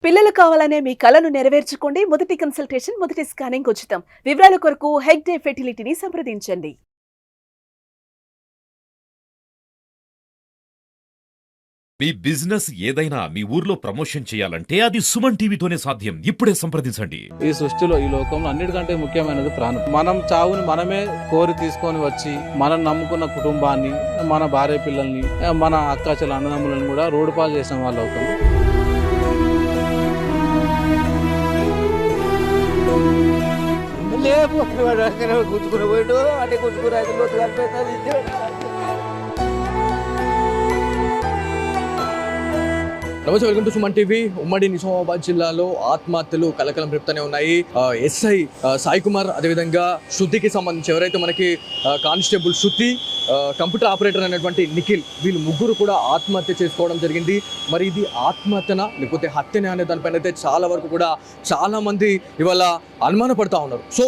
పిల్లలు కావాలనే మీ కలను నెరవేర్చుకోండి. మొదటి కన్సల్టేషన్, మొదటి స్కానింగ్ ఉచితం. వివరాల కొరకు హెగ్డే ఫెర్టిలిటీని సంప్రదించండి. మీ బిజినెస్ ఏదైనా మీ ఊర్లో ప్రమోషన్ చేయాలంటే అది సుమన్ టీవీతోనే సాధ్యం. ఇప్పుడే సంప్రదించండి. ఈ సృష్టిలో ఈ లోకంలో అన్నిటికంటే ముఖ్యమైనది ప్రాణం. మనం చావుని మనమే కోరి తీసుకొని వచ్చి మనం నమ్ముకున్న కుటుంబాన్ని, మన భార్య పిల్లల్ని, మన అక్క చెల్ల అన్నదమ్ములను కూడా రోడ్డు పాలు చేసిన వాళ్ళు అవుతాం. కూర్చుకుని పోయాడు అంటే కూర్చుకుని అయితే లోతు కలిపేది. నమస్తే, వెల్కమ్ టు సుమన్ టీవీ. ఉమ్మడి నిజామాబాద్ జిల్లాలో ఆత్మహత్యలు కలకలం రేపుతూనే ఉన్నాయి. ఎస్ఐ సాయి కుమార్, అదేవిధంగా శృతికి సంబంధించి ఎవరైతే మనకి కానిస్టేబుల్ శృతి, కంప్యూటర్ ఆపరేటర్ అనేటువంటి నిఖిల్, వీళ్ళు ముగ్గురు కూడా ఆత్మహత్య చేసుకోవడం జరిగింది. మరి ఇది ఆత్మహత్యనా లేకపోతే హత్యనే అనే దానిపైన అయితే చాలా వరకు కూడా చాలా మంది ఇవాళ అనుమానపడతా ఉన్నారు. సో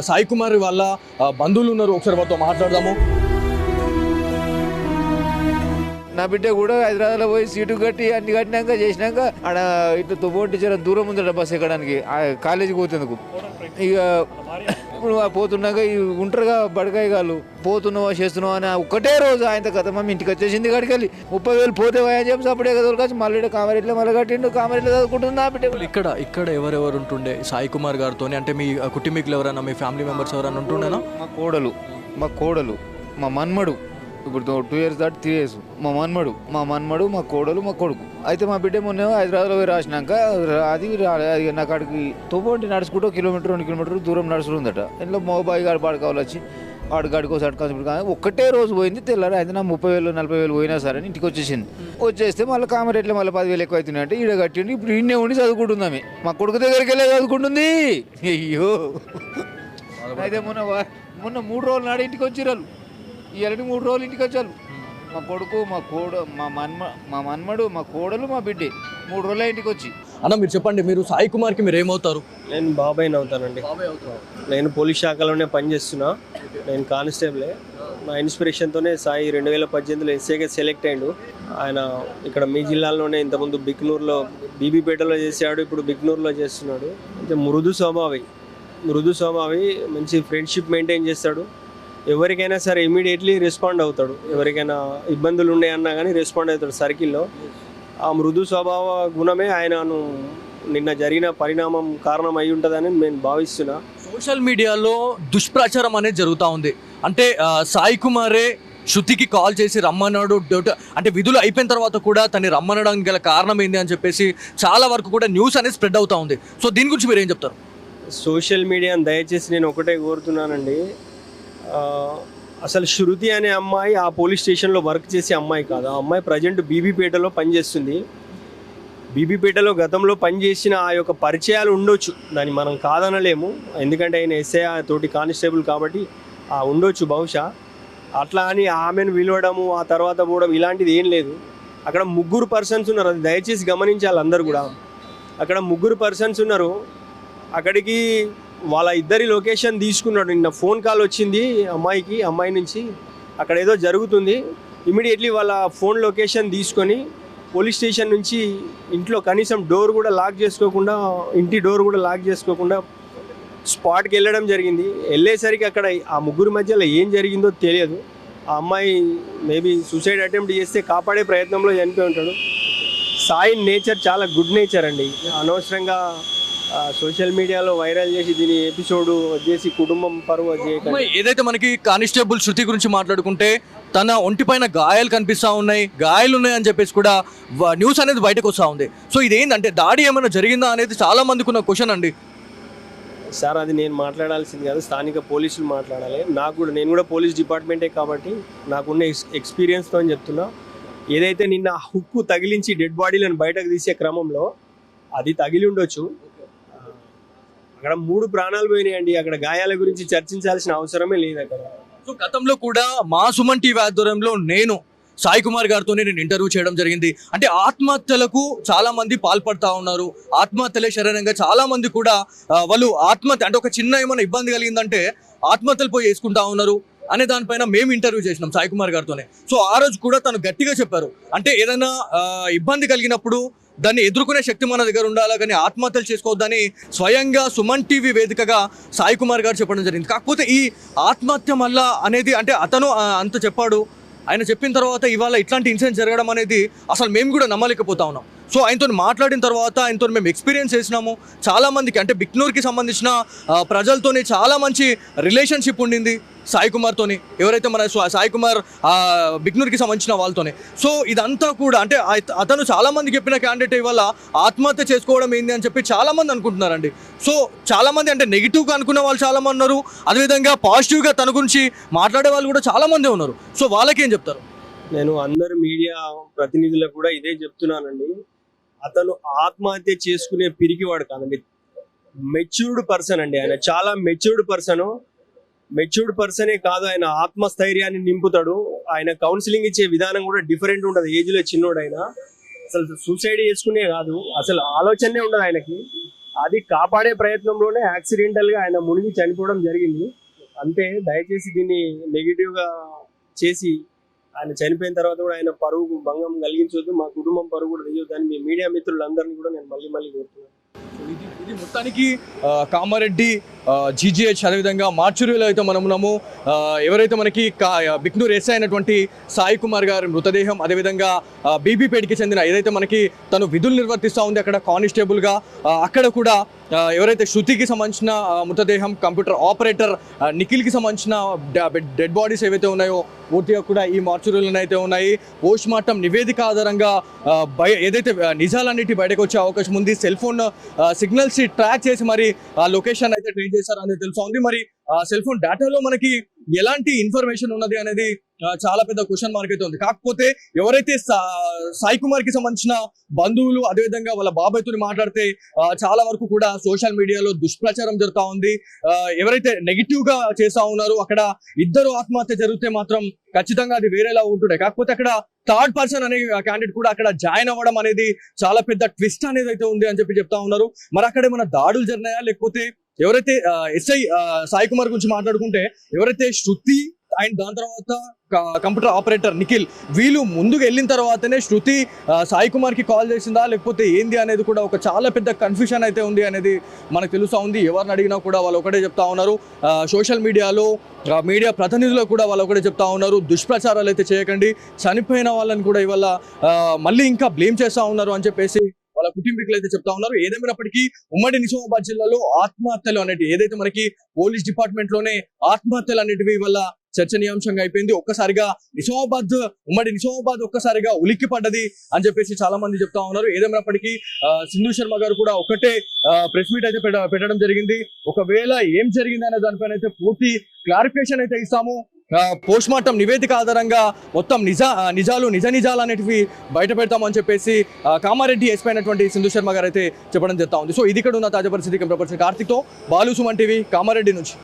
సాయి కుమార్ వాళ్ళ బంధువులు ఉన్నారు, ఒకసారి వారితో మాట్లాడదాము. నా బిడ్డ కూడా హైదరాబాద్లో పోయి సీటు కట్టి అన్ని కట్టినాక చేసినాక ఆడ ఇట్లా తువ్వంటి చాలా దూరం ఉందట బస్సు ఎక్కడానికి, కాలేజీకి పోతేందుకు. ఇక ఇప్పుడు పోతున్నాక ఉంటారుగా బడకాయ కాళ్ళు, పోతున్నావా చేస్తున్నావా అని ఒకటే రోజు ఆయన కథ మమ్మీ ఇంటికి వచ్చేసింది. కాడికి వెళ్ళి 30,000 పోతే అని చెప్పి అప్పుడే కదా వచ్చి మళ్ళీ కామరెట్లో మళ్ళీ కట్టిండు. కామరెట్లో చదువుకుంటుంది నా బిడ్డ. ఇక్కడ ఎవరెవరు ఉంటుండే సాయి కుమార్ గారితో? అంటే మీ కుటుంబీకులు ఎవరైనా, మీ ఫ్యామిలీ మెంబర్స్ ఎవరైనా ఉంటుండేనా? మా కోడలు మా మన్మడు, ఇప్పుడు 2 years దాటి 3 years. మా మన్మడు మా కోడలు మా కొడుకు. అయితే మా బిడ్డ మొన్న హైదరాబాద్లో పోయి రాసినాక అది నాకు అక్కడికి తోపోంటి నడుచుకుంటూ 1 kilometer 2 kilometer దూరం నడుచుకుందట. ఇంట్లో మోబాయి గారు పాడుకోవాలి వచ్చి వాడు గడికోసి అటుకోసి కానీ ఒక్కటే రోజు పోయింది. తెల్లారు అయితే నా 30,000 40,000 పోయినా సరే ఇంటికి వచ్చేసింది. వచ్చేస్తే మళ్ళీ కామరేట్లో మళ్ళీ 10,000 ఎక్కువ అవుతున్నాయి అంటే ఈడ కట్టిండి. ఇప్పుడు ఈయనే ఉండి చదువుకుంటుందామే. మా కొడుకు దగ్గరికి వెళ్ళి చదువుకుంటుంది. అయ్యో, అయితే మొన్న 3 రోజులు నాడు ఇంటికి వచ్చిరాళ్ళు. ఇలాంటి 3 రోజులు ఇంటికి వచ్చారు. మా కొడుకు మా మన్మడు మా కోడలు మా బిడ్డే 3 రోజులు ఇంటికి వచ్చి. అన్న మీరు చెప్పండి, మీరు సాయి కుమార్కి మీరు ఏమవుతారు? నేను బాబాయ్ని అవుతానండి. నేను పోలీస్ శాఖలోనే పనిచేస్తున్నా. నేను కానిస్టేబులే. నా ఇన్స్పిరేషన్తోనే సాయి 2018లో ఎస్ఐగా సెలెక్ట్ అయ్యిండు. ఆయన ఇక్కడ మీ జిల్లాలోనే ఇంతకుముందు బిక్నూరులో, బీబీపేటలో చేశాడు, ఇప్పుడు బిక్నూరులో చేస్తున్నాడు. అంటే మృదు స్వభావి, మంచి ఫ్రెండ్షిప్ మెయింటైన్ చేస్తాడు. ఎవరికైనా సరే ఇమీడియట్లీ రెస్పాండ్ అవుతాడు. ఎవరికైనా ఇబ్బందులు ఉన్నాయన్నా కానీ రెస్పాండ్ అవుతాడు సర్కిల్లో. ఆ మృదు స్వభావ గుణమే ఆయనను నిన్న జరిగిన పరిణామం కారణం అయి ఉంటుందని నేను భావిస్తున్నా. సోషల్ మీడియాలో దుష్ప్రచారం అనేది జరుగుతూ ఉంది. అంటే సాయి కుమారే శృతికి కాల్ చేసి రమ్మన్నాడు, అంటే విధులు అయిపోయిన తర్వాత కూడా తను రమ్మనడానికి గల కారణం ఏంది అని చెప్పేసి చాలా వరకు కూడా న్యూస్ అనేది స్ప్రెడ్ అవుతూ ఉంది. సో దీని గురించి మీరు ఏం చెప్తారు? సోషల్ మీడియాని దయచేసి నేను ఒకటే కోరుతున్నానండి, అసలు శృతి అనే అమ్మాయి ఆ పోలీస్ స్టేషన్లో వర్క్ చేసే అమ్మాయి కాదు. ఆ అమ్మాయి ప్రజెంట్ బీబీపేటలో పనిచేస్తుంది. బీబీపేటలో గతంలో పనిచేసిన ఆ యొక్క పరిచయాలు ఉండొచ్చు, దాన్ని మనం కాదనలేము. ఎందుకంటే ఆయన ఎస్ఐ తోటి కానిస్టేబుల్ కాబట్టి ఉండొచ్చు బహుశా. అట్లా అని ఆమెను పిలవడము, ఆ తర్వాత పోవడం ఇలాంటిది ఏం లేదు. అక్కడ 3 persons ఉన్నారు, అది దయచేసి గమనించాలి అందరు కూడా. అక్కడ 3 persons ఉన్నారు. అక్కడికి వాళ్ళ ఇద్దరి లొకేషన్ తీసుకున్నాడు. నిన్న ఫోన్ కాల్ వచ్చింది అమ్మాయి నుంచి, అక్కడ ఏదో జరుగుతుంది. ఇమీడియట్లీ వాళ్ళ ఫోన్ లొకేషన్ తీసుకొని పోలీస్ స్టేషన్ నుంచి ఇంట్లో కనీసం ఇంటి డోర్ కూడా లాక్ చేసుకోకుండా స్పాట్కి వెళ్ళడం జరిగింది. వెళ్ళేసరికి అక్కడ ఆ 3 మధ్యలో ఏం జరిగిందో తెలియదు. ఆ అమ్మాయి మేబీ సూసైడ్ అటెంప్ట్ చేస్తే కాపాడే ప్రయత్నంలో చనిపోయి ఉంటాడు. సాయి నేచర్ చాలా గుడ్ నేచర్ అండి. అనవసరంగా సోషల్ మీడియాలో వైరల్ చేసి దీని ఎపిసోడ్ వచ్చేసి కుటుంబం పరువు ఏదైతే మనకి కానిస్టేబుల్ శృతి గురించి మాట్లాడుకుంటే తన ఒంటిపైన గాయాలు కనిపిస్తూ ఉన్నాయి, గాయాలు ఉన్నాయని చెప్పేసి కూడా న్యూస్ అనేది బయటకు వస్తూ ఉంది. సో ఇదేంటంటే దాడి ఏమైనా జరిగిందా అనేది చాలా మందికి ఉన్న క్వశ్చన్ అండి. సార్ అది నేను మాట్లాడాల్సింది కాదు, స్థానిక పోలీసులు మాట్లాడాలి. నేను కూడా పోలీస్ డిపార్ట్మెంటే కాబట్టి నాకున్న ఎక్స్పీరియన్స్తో అని చెప్తున్నా. ఏదైతే నిన్న హుక్కు తగిలించి డెడ్ బాడీలను బయటకు తీసే క్రమంలో అది తగిలి ఉండొచ్చు. అక్కడ 3 ప్రాణాలు పోయినాయండి. అక్కడ గాయాల గురించి చర్చించాల్సిన అవసరమే లేదు అక్కడ. సో గతంలో కూడా మా సుమన్ టీవీ ఆధ్వర్యంలో నేను సాయి కుమార్ గారితోనే నేను ఇంటర్వ్యూ చేయడం జరిగింది. అంటే ఆత్మహత్యలకు చాలా మంది పాల్పడతా ఉన్నారు, ఆత్మహత్యలే శరీరంగా చాలా మంది కూడా వాళ్ళు ఆత్మహత్య అంటే ఒక చిన్న ఏమైనా ఇబ్బంది కలిగిందంటే ఆత్మహత్యలు పోయి వేసుకుంటా ఉన్నారు అనే దానిపైన మేము ఇంటర్వ్యూ చేసినాం సాయి కుమార్ గారితోనే. సో ఆ రోజు కూడా తను గట్టిగా చెప్పారు, అంటే ఏదైనా ఇబ్బంది కలిగినప్పుడు దాన్ని ఎదుర్కొనే శక్తి మన దగ్గర ఉండాలా, కానీ ఆత్మహత్యలు చేసుకోవద్దని స్వయంగా సుమన్ టీవీ వేదికగా సాయి కుమార్ గారు చెప్పడం జరిగింది. కాకపోతే ఈ ఆత్మహత్య మళ్ళా అనేది అంటే అతను అంత చెప్పాడు, ఆయన చెప్పిన తర్వాత ఇవాళ ఇట్లాంటి ఇన్సిడెంట్ జరగడం అనేది అసలు మేము కూడా నమ్మలేకపోతా ఉన్నాం. సో ఆయనతో మాట్లాడిన తర్వాత ఆయనతో మేము ఎక్స్పీరియన్స్ చేసినాము. చాలామందికి అంటే బిక్నూర్కి సంబంధించిన ప్రజలతోని చాలా మంచి రిలేషన్షిప్ ఉండింది సాయి కుమార్తోని, ఎవరైతే మన సాయి కుమార్ బిక్నూర్కి సంబంధించిన వాళ్ళతోనే. సో ఇదంతా కూడా అంటే అతను చాలామంది చెప్పిన క్యాండిడేట్ ఇవాళ ఆత్మహత్య చేసుకోవడం ఏంది అని చెప్పి చాలామంది అనుకుంటున్నారండి. సో చాలామంది అంటే నెగిటివ్గా అనుకున్న వాళ్ళు చాలామంది ఉన్నారు, అదేవిధంగా పాజిటివ్గా తన గురించి మాట్లాడే వాళ్ళు కూడా చాలామంది ఉన్నారు. సో వాళ్ళకేం చెప్తారు? నేను అందరు మీడియా ప్రతినిధులకు కూడా ఇదే చెప్తున్నానండి, అతను ఆత్మహత్య చేసుకునే పిరికివాడు కాదండి, మెచ్యూర్డ్ పర్సన్ అండి. ఆయన చాలా మెచ్యూర్డ్ పర్సనే కాదు, ఆయన ఆత్మస్థైర్యాన్ని నింపుతాడు. ఆయన కౌన్సిలింగ్ ఇచ్చే విధానం కూడా డిఫరెంట్ ఉంటుంది. ఏజ్లో చిన్నోడైనా అసలు సూసైడ్ చేసుకునే కాదు, అసలు ఆలోచనే ఉండదు ఆయనకి. అది కాపాడే ప్రయత్నంలోనే యాక్సిడెంటల్గా ఆయన మునిగి చనిపోవడం జరిగింది. అంతే, దయచేసి దీన్ని నెగిటివ్గా చేసి ఆయన చనిపోయిన తర్వాత కూడా ఆయన పరువు భంగం కలిగించవద్దు, మా కుటుంబం పరువు కూడా తెలియదు అని మీ మీడియా మిత్రులందరినీ కూడా నేను మళ్ళీ కోరుతున్నాను. ఇది మొత్తానికి కామారెడ్డి జీజీహెచ్ అదేవిధంగా మార్చురీలో అయితే మనం ఉన్నాము. ఎవరైతే మనకి బిక్నూర్ ఎస్ఐ అయినటువంటి సాయి కుమార్ గారి మృతదేహం, అదేవిధంగా బీబీపేటకి చెందిన ఏదైతే మనకి తను విధులు నిర్వర్తిస్తూ ఉంది అక్కడ కానిస్టేబుల్గా, అక్కడ కూడా ఎవరైతే శృతికి సంబంధించిన మృతదేహం, కంప్యూటర్ ఆపరేటర్ నిఖిల్కి సంబంధించిన డెడ్ బాడీస్ ఏవైతే ఉన్నాయో పూర్తిగా కూడా ఈ మార్చురీలోనే అయితే ఉన్నాయి. పోస్ట్ మార్టం నివేదిక ఆధారంగా ఏదైతే నిజాలన్నిటి బయటకు వచ్చే అవకాశం ఉంది. సెల్ ఫోన్ సిగ్నల్స్ ట్రాక్ చేసి మరి ఆ లొకేషన్ అయితే ట్రేస్ చేశారనేది తెలుస్తుంది. మరి సెల్ ఫోన్ డేటాలో మనకి ఎలాంటి ఇన్ఫర్మేషన్ ఉన్నది అనేది చాలా పెద్ద క్వశ్చన్ మార్క్ అయితే ఉంది. కాకపోతే ఎవరైతే సాయి కుమార్ కి సంబంధించిన బంధువులు అదేవిధంగా వాళ్ళ బాబాయ్తో మాట్లాడితే చాలా వరకు కూడా సోషల్ మీడియాలో దుష్ప్రచారం జరుగుతూ ఉంది. ఎవరైతే నెగిటివ్ గా చేస్తా ఉన్నారో అక్కడ ఇద్దరు ఆత్మహత్య జరిగితే మాత్రం ఖచ్చితంగా అది వేరేలా ఉంటుండే. కాకపోతే అక్కడ థర్డ్ పర్సన్ అనే క్యాండిడేట్ కూడా అక్కడ జాయిన్ అవ్వడం అనేది చాలా పెద్ద ట్విస్ట్ అనేది అయితే ఉంది అని చెప్పి చెప్తా ఉన్నారు. మరి అక్కడ ఏమైనా దాడులు జరిగినాయా, లేకపోతే ఎవరైతే ఎస్ఐ సాయి కుమార్ గురించి మాట్లాడుకుంటే ఎవరైతే శృతి అండ్ దాని తర్వాత కంప్యూటర్ ఆపరేటర్ నిఖిల్ వీళ్ళు ముందుకు వెళ్ళిన తర్వాతనే శృతి సాయి కుమార్ కి కాల్ చేసిందా లేకపోతే ఏంది అనేది కూడా ఒక చాలా పెద్ద కన్ఫ్యూషన్ అయితే ఉంది అనేది మనకు తెలుస్తూ ఉంది. ఎవరిని అడిగినా కూడా వాళ్ళు ఒకటే చెప్తా ఉన్నారు, సోషల్ మీడియాలో మీడియా ప్రతినిధులు కూడా వాళ్ళు ఒకటే చెప్తా ఉన్నారు, దుష్ప్రచారాలు అయితే చేయకండి, చనిపోయిన వాళ్ళని కూడా ఇవాళ మళ్ళీ ఇంకా బ్లేమ్ చేస్తా ఉన్నారు అని చెప్పేసి వాళ్ళ కుటుంబీకులు అయితే చెప్తా ఉన్నారు. ఏదేమైనప్పటికీ ఉమ్మడి నిజామాబాద్ జిల్లాలో ఆత్మహత్యలు అనేటివి ఏదైతే మనకి పోలీస్ డిపార్ట్మెంట్ లోనే ఆత్మహత్యలు అనేటివి వల్ల చర్చనీయాంశంగా అయిపోయింది. ఒక్కసారిగా ఉమ్మడి నిజామాబాద్ ఒక్కసారిగా ఉలిక్కి పడ్డది అని చెప్పేసి చాలా మంది చెప్తా ఉన్నారు. ఏదేమైనప్పటికీ సింధు శర్మ గారు కూడా ఒకటే ప్రెస్ మీట్ అయితే పెట్టడం జరిగింది. ఒకవేళ ఏం జరిగింది అనే దానిపైన అయితే పూర్తి క్లారిఫికేషన్ అయితే ఇస్తాము. పోస్ట్ మార్టం నివేదిక ఆధారంగా మొత్తం నిజాలు అనేటివి బయట పెడతామని చెప్పేసి కామారెడ్డి ఎస్పీ అయినటువంటి సింధు శర్మ గారు అయితే చెప్పడం జరుగుతా ఉంది. సో ఇది ఇక్కడ ఉన్న తాజా పరిస్థితి. కార్తిక్తో బాలు సుమన్ టీవీ కామారెడ్డి నుంచి.